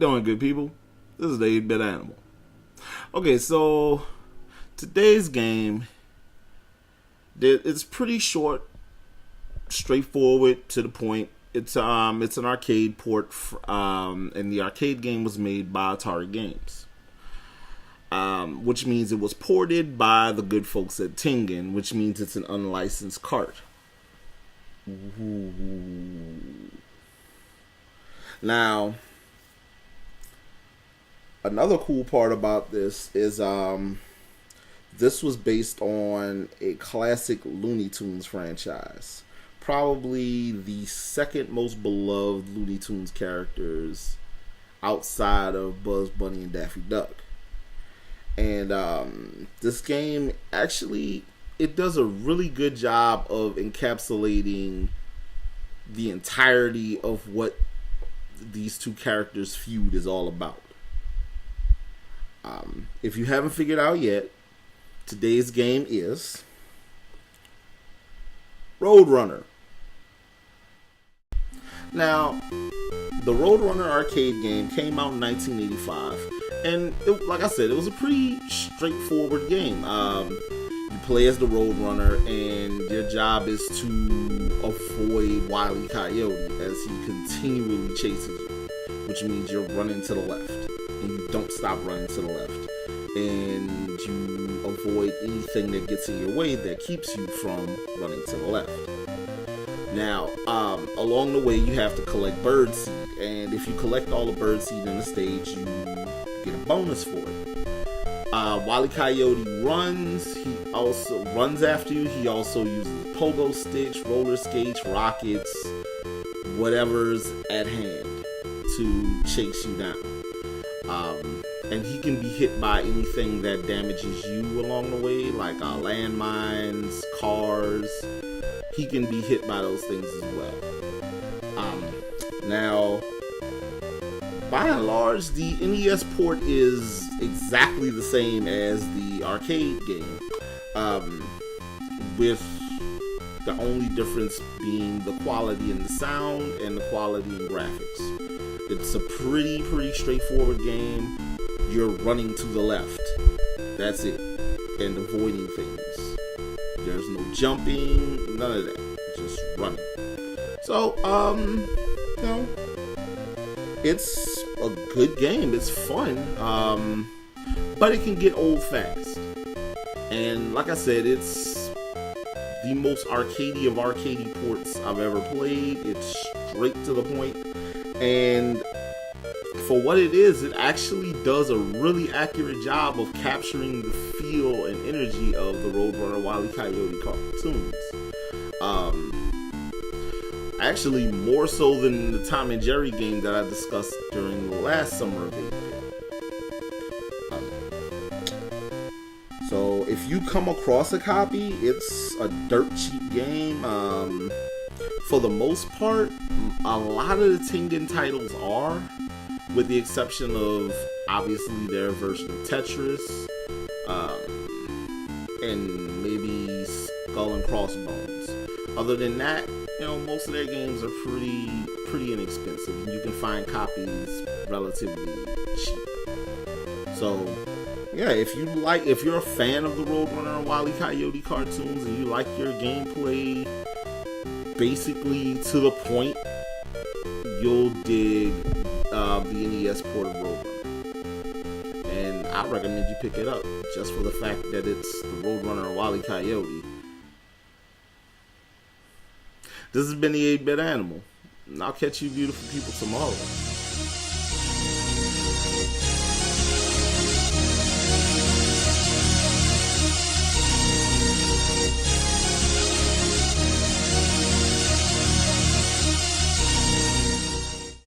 doing, good people? This is the 8-Bit Animal. Okay, so today's game, it's pretty short, straightforward, to the point. It's an arcade port, and the arcade game was made by Atari Games, which means it was ported by the good folks at Tengen, which means it's an unlicensed cart. Ooh. Now, another cool part about this is this was based on a classic Looney Tunes franchise. Probably the second most beloved Looney Tunes characters outside of Bugs Bunny and Daffy Duck. And this game actually, it does a really good job of encapsulating the entirety of what these two characters' feud is all about. If you haven't figured out yet, today's game is Road Runner. Now, the Road Runner arcade game came out in 1985, and like I said, it was a pretty straightforward game. You play as the Road Runner, and your job is to avoid Wile E. Coyote as he continually chases you, which means you're running to the left, and you don't stop running to the left, and you avoid anything that gets in your way that keeps you from running to the left. Now, along the way, you have to collect birdseed, and if you collect all the birdseed in the stage, you get a bonus for it. Wile E. Coyote runs. He also runs after you. He also uses pogo sticks, roller skates, rockets, whatever's at hand to chase you down. And he can be hit by anything that damages you along the way, like landmines, cars. He can be hit by those things as well. Now, by and large, the NES port is exactly the same as the arcade game, with the only difference being the quality in the sound and the quality in graphics. It's a pretty straightforward game. You're running to the left. That's it. And avoiding things. There's no jumping, none of that. Just running. So, it's a good game. It's fun. But it can get old fast. And like I said, it's the most arcadey of arcadey ports I've ever played. It's straight to the point. And for what it is, it actually does a really accurate job of capturing the feel and energy of the Roadrunner Wile E. Coyote cartoons. Actually, more so than the Tom and Jerry game that I discussed during the last summer of 8-Bit. So, if you come across a copy, it's a dirt cheap game. For the most part, a lot of the Tengen titles are, with the exception of, obviously, their version of Tetris, and maybe Skull and Crossbones. Other than that, most of their games are pretty inexpensive, and you can find copies relatively cheap. So, yeah, if you're a fan of the Roadrunner and Wile E. Coyote cartoons, and you like your gameplay basically to the point, you'll dig the NES port of Roadrunner. And I recommend you pick it up, just for the fact that it's the Roadrunner and Wile E. Coyote. This has been the 8-Bit Animal, and I'll catch you beautiful people tomorrow.